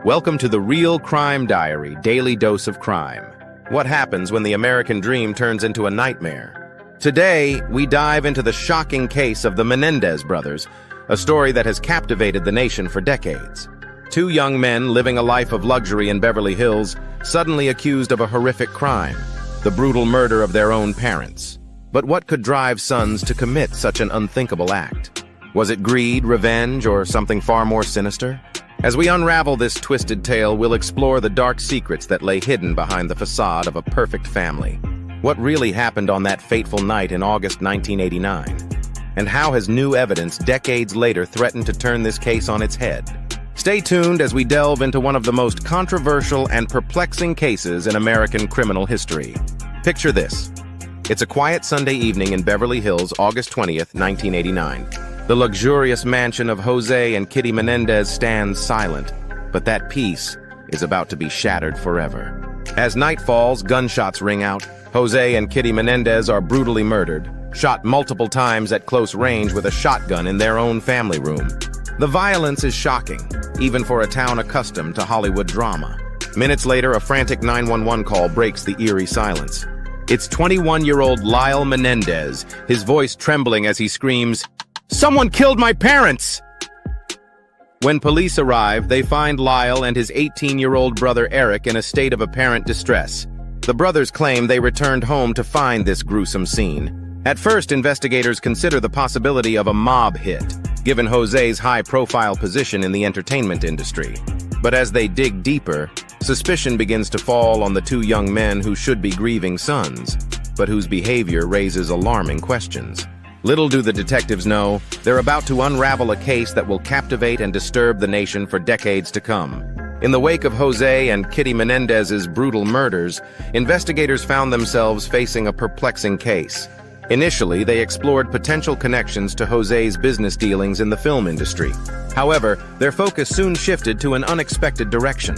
Welcome to the Real Crime Diary, Daily Dose of Crime. What happens when the American dream turns into a nightmare? Today, we dive into the shocking case of the Menendez brothers, a story that has captivated the nation for decades. Two young men living a life of luxury in Beverly Hills, suddenly accused of a horrific crime, the brutal murder of their own parents. But what could drive sons to commit such an unthinkable act? Was it greed, revenge, or something far more sinister? As we unravel this twisted tale, we'll explore the dark secrets that lay hidden behind the facade of a perfect family. What really happened on that fateful night in August 1989? And how has new evidence decades later threatened to turn this case on its head? Stay tuned as we delve into one of the most controversial and perplexing cases in American criminal history. Picture this. It's a quiet Sunday evening in Beverly Hills, August 20th, 1989. The luxurious mansion of Jose and Kitty Menendez stands silent, but that peace is about to be shattered forever. As night falls, gunshots ring out. Jose and Kitty Menendez are brutally murdered, shot multiple times at close range with a shotgun in their own family room. The violence is shocking, even for a town accustomed to Hollywood drama. Minutes later, a frantic 911 call breaks the eerie silence. It's 21-year-old Lyle Menendez, his voice trembling as he screams, "Someone killed my parents!" When police arrive, they find Lyle and his 18-year-old brother Eric in a state of apparent distress. The brothers claim they returned home to find this gruesome scene. At first, investigators consider the possibility of a mob hit, given Jose's high-profile position in the entertainment industry. But as they dig deeper, suspicion begins to fall on the two young men who should be grieving sons, but whose behavior raises alarming questions. Little do the detectives know, they're about to unravel a case that will captivate and disturb the nation for decades to come. In the wake of Jose and Kitty Menendez's brutal murders, investigators found themselves facing a perplexing case. Initially, they explored potential connections to Jose's business dealings in the film industry. However, their focus soon shifted to an unexpected direction: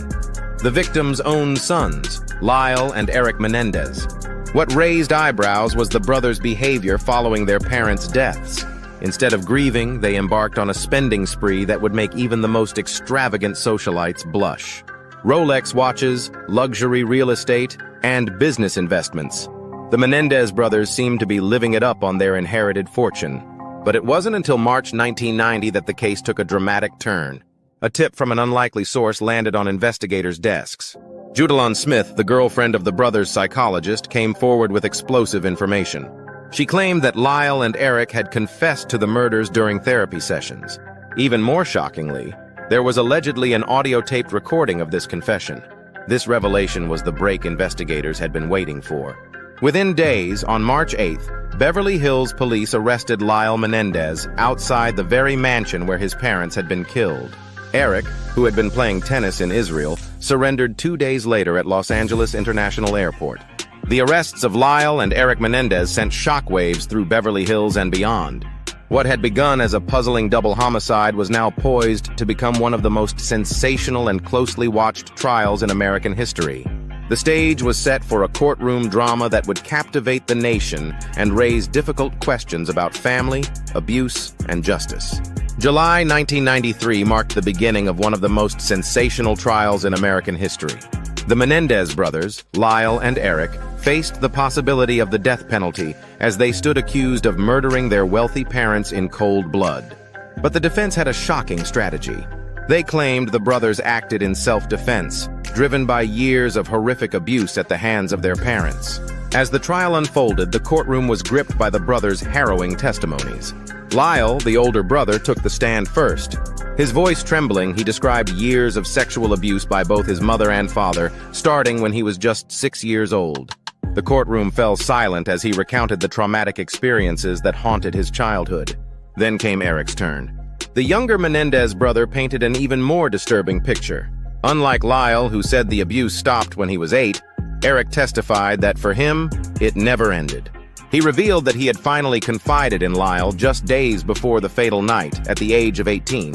the victims' own sons, Lyle and Eric Menendez. What raised eyebrows was the brothers' behavior following their parents' deaths. Instead of grieving, they embarked on a spending spree that would make even the most extravagant socialites blush. Rolex watches, luxury real estate, and business investments. The Menendez brothers seemed to be living it up on their inherited fortune. But it wasn't until March 1990 that the case took a dramatic turn. A tip from an unlikely source landed on investigators' desks. Judalyn Smith, the girlfriend of the brothers' psychologist, came forward with explosive information. She claimed that Lyle and Eric had confessed to the murders during therapy sessions. Even more shockingly, there was allegedly an audio-taped recording of this confession. This revelation was the break investigators had been waiting for. Within days, on March 8th, Beverly Hills police arrested Lyle Menendez outside the very mansion where his parents had been killed. Eric, who had been playing tennis in Israel, surrendered 2 days later at Los Angeles International Airport. The arrests of Lyle and Eric Menendez sent shockwaves through Beverly Hills and beyond. What had begun as a puzzling double homicide was now poised to become one of the most sensational and closely watched trials in American history. The stage was set for a courtroom drama that would captivate the nation and raise difficult questions about family, abuse, and justice. July 1993 marked the beginning of one of the most sensational trials in American history. The Menendez brothers, Lyle and Eric, faced the possibility of the death penalty as they stood accused of murdering their wealthy parents in cold blood. But the defense had a shocking strategy. They claimed the brothers acted in self-defense, driven by years of horrific abuse at the hands of their parents. As the trial unfolded, the courtroom was gripped by the brothers' harrowing testimonies. Lyle, the older brother, took the stand first. His voice trembling, he described years of sexual abuse by both his mother and father, starting when he was just 6 years old. The courtroom fell silent as he recounted the traumatic experiences that haunted his childhood. Then came Eric's turn. The younger Menendez brother painted an even more disturbing picture. Unlike Lyle, who said the abuse stopped when he was 8, Eric testified that for him, it never ended. He revealed that he had finally confided in Lyle just days before the fatal night, at the age of 18.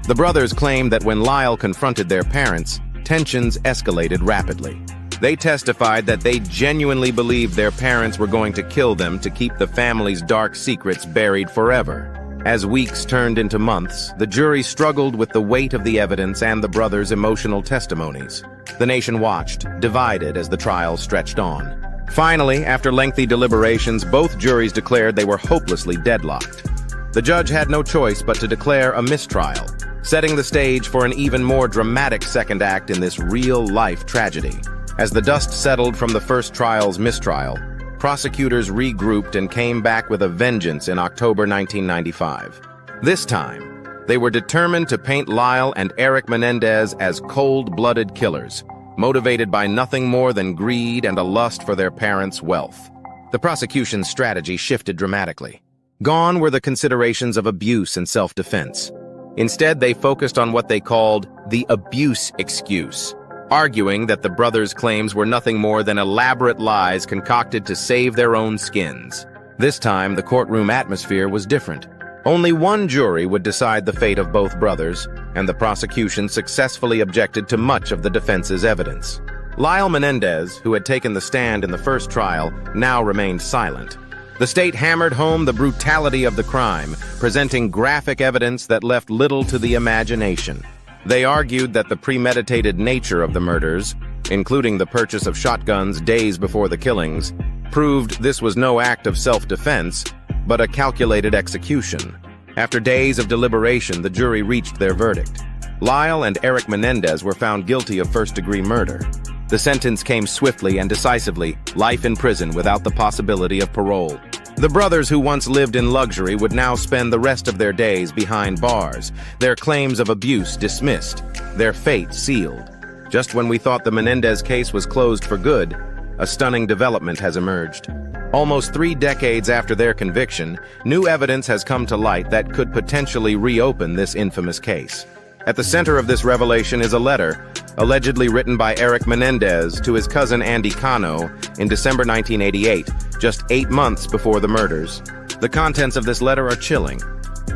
The brothers claimed that when Lyle confronted their parents, tensions escalated rapidly. They testified that they genuinely believed their parents were going to kill them to keep the family's dark secrets buried forever. As weeks turned into months, the jury struggled with the weight of the evidence and the brothers' emotional testimonies. The nation watched, divided as the trial stretched on. Finally, after lengthy deliberations, both juries declared they were hopelessly deadlocked. The judge had no choice but to declare a mistrial, setting the stage for an even more dramatic second act in this real-life tragedy. As the dust settled from the first trial's mistrial, prosecutors regrouped and came back with a vengeance in October 1995. This time, they were determined to paint Lyle and Eric Menendez as cold-blooded killers, motivated by nothing more than greed and a lust for their parents' wealth. The prosecution's strategy shifted dramatically. Gone were the considerations of abuse and self-defense. Instead, they focused on what they called the abuse excuse, arguing that the brothers' claims were nothing more than elaborate lies concocted to save their own skins. This time, the courtroom atmosphere was different. Only one jury would decide the fate of both brothers, and the prosecution successfully objected to much of the defense's evidence. Lyle Menendez, who had taken the stand in the first trial, now remained silent. The state hammered home the brutality of the crime, presenting graphic evidence that left little to the imagination. They argued that the premeditated nature of the murders, including the purchase of shotguns days before the killings, proved this was no act of self-defense, but a calculated execution. After days of deliberation, the jury reached their verdict. Lyle and Eric Menendez were found guilty of first-degree murder. The sentence came swiftly and decisively, life in prison without the possibility of parole. The brothers who once lived in luxury would now spend the rest of their days behind bars, their claims of abuse dismissed, their fate sealed. Just when we thought the Menendez case was closed for good, a stunning development has emerged. Almost 3 decades after their conviction, new evidence has come to light that could potentially reopen this infamous case. At the center of this revelation is a letter, allegedly written by Eric Menendez to his cousin Andy Cano in December 1988, just 8 months before the murders. The contents of this letter are chilling.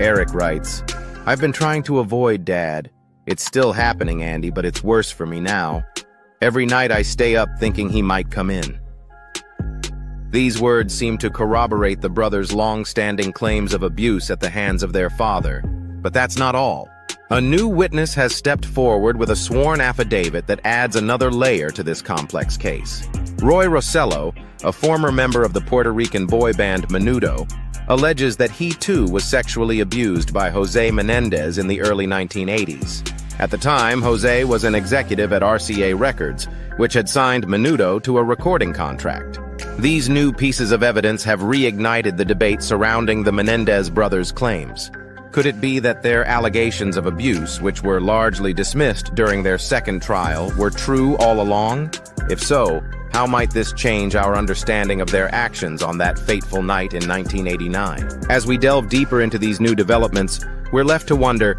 Eric writes, "I've been trying to avoid Dad. It's still happening, Andy, but it's worse for me now. Every night I stay up thinking he might come in." These words seem to corroborate the brothers' long-standing claims of abuse at the hands of their father. But that's not all. A new witness has stepped forward with a sworn affidavit that adds another layer to this complex case. Roy Rossello, a former member of the Puerto Rican boy band Menudo, alleges that he too was sexually abused by Jose Menendez in the early 1980s. At the time, Jose was an executive at RCA Records, which had signed Menudo to a recording contract. These new pieces of evidence have reignited the debate surrounding the Menendez brothers' claims. Could it be that their allegations of abuse, which were largely dismissed during their second trial, were true all along? If so, how might this change our understanding of their actions on that fateful night in 1989? As we delve deeper into these new developments, we're left to wonder,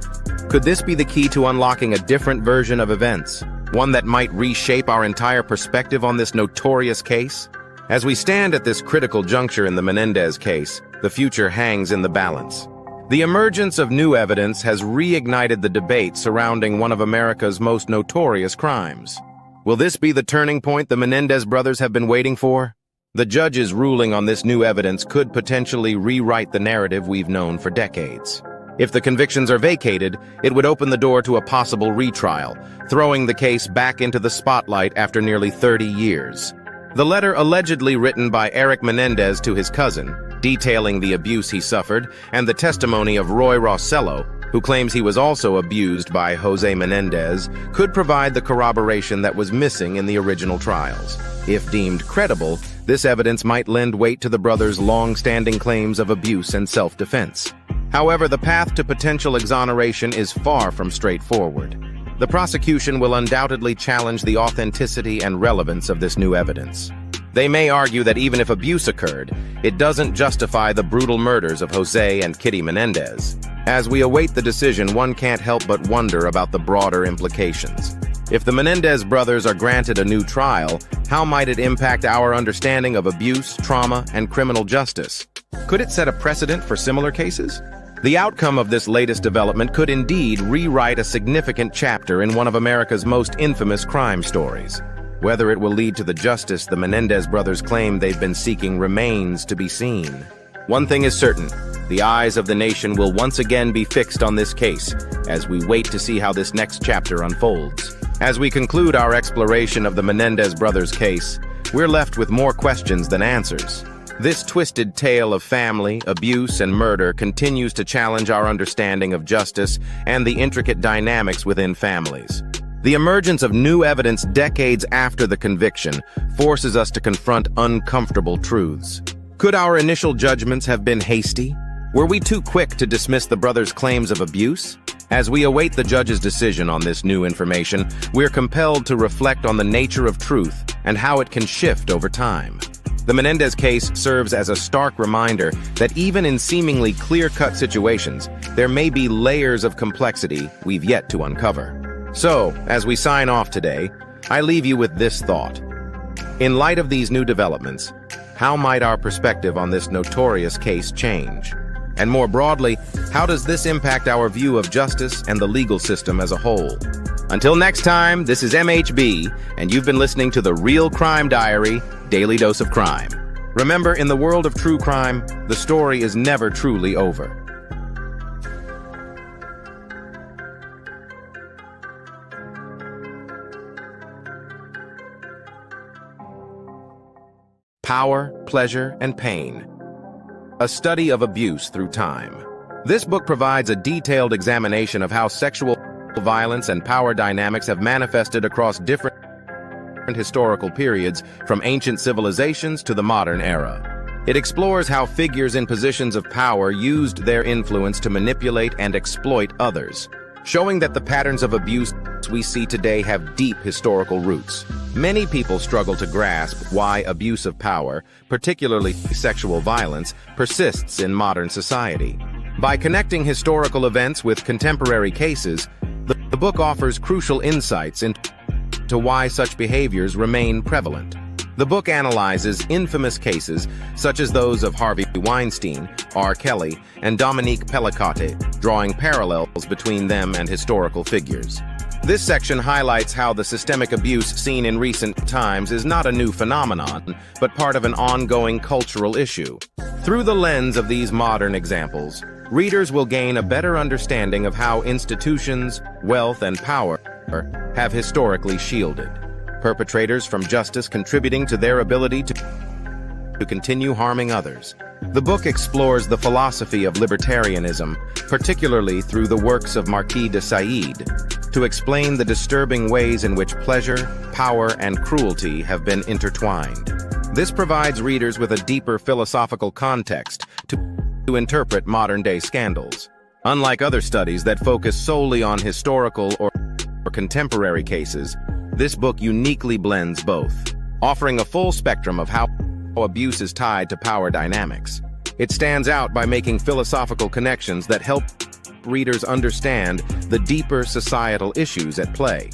could this be the key to unlocking a different version of events? One that might reshape our entire perspective on this notorious case? As we stand at this critical juncture in the Menendez case, the future hangs in the balance. The emergence of new evidence has reignited the debate surrounding one of America's most notorious crimes. Will this be the turning point the Menendez brothers have been waiting for? The judge's ruling on this new evidence could potentially rewrite the narrative we've known for decades. If the convictions are vacated, it would open the door to a possible retrial, throwing the case back into the spotlight after nearly 30 years. The letter allegedly written by Eric Menendez to his cousin, detailing the abuse he suffered, and the testimony of Roy Rossello, who claims he was also abused by Jose Menendez, could provide the corroboration that was missing in the original trials. If deemed credible, this evidence might lend weight to the brothers' long-standing claims of abuse and self-defense. However, the path to potential exoneration is far from straightforward. The prosecution will undoubtedly challenge the authenticity and relevance of this new evidence. They may argue that even if abuse occurred, it doesn't justify the brutal murders of Jose and Kitty Menendez. As we await the decision, one can't help but wonder about the broader implications. If the Menendez brothers are granted a new trial, how might it impact our understanding of abuse, trauma, and criminal justice? Could it set a precedent for similar cases? The outcome of this latest development could indeed rewrite a significant chapter in one of America's most infamous crime stories. Whether it will lead to the justice the Menendez brothers claim they've been seeking remains to be seen. One thing is certain, The eyes of the nation will once again be fixed on this case as we wait to see how this next chapter unfolds. As we conclude our exploration of the Menendez brothers' case, we're left with more questions than answers. This twisted tale of family, abuse, and murder continues to challenge our understanding of justice and the intricate dynamics within families. The emergence of new evidence decades after the conviction forces us to confront uncomfortable truths. Could our initial judgments have been hasty? Were we too quick to dismiss the brothers' claims of abuse? As we await the judge's decision on this new information, we're compelled to reflect on the nature of truth and how it can shift over time. The Menendez case serves as a stark reminder that even in seemingly clear-cut situations, there may be layers of complexity we've yet to uncover. So, as we sign off today, I leave you with this thought. In light of these new developments, how might our perspective on this notorious case change? And more broadly, how does this impact our view of justice and the legal system as a whole? Until next time, this is MHB, and you've been listening to the Real Crime Diary, Daily Dose of Crime. Remember, in the world of true crime, the story is never truly over. Power, Pleasure, and Pain. A study of abuse through time. This book provides a detailed examination of how sexual violence and power dynamics have manifested across different historical periods, from ancient civilizations to the modern era. It explores how figures in positions of power used their influence to manipulate and exploit others, showing that the patterns of abuse we see today have deep historical roots. Many people struggle to grasp why abuse of power, particularly sexual violence, persists in modern society. By connecting historical events with contemporary cases, the book offers crucial insights into why such behaviors remain prevalent. The book analyzes infamous cases such as those of Harvey Weinstein, R. Kelly, and Dominique Pellicotte, drawing parallels between them and historical figures. This section highlights how the systemic abuse seen in recent times is not a new phenomenon, but part of an ongoing cultural issue. Through the lens of these modern examples, readers will gain a better understanding of how institutions, wealth, and power have historically shielded perpetrators from justice, contributing to their ability to continue harming others. The book explores the philosophy of libertarianism, particularly through the works of Marquis de Sade, to explain the disturbing ways in which pleasure, power, and cruelty have been intertwined. This provides readers with a deeper philosophical context to interpret modern-day scandals. Unlike other studies that focus solely on historical or contemporary cases, this book uniquely blends both, offering a full spectrum of how abuse is tied to power dynamics. It stands out by making philosophical connections that help readers understand the deeper societal issues at play.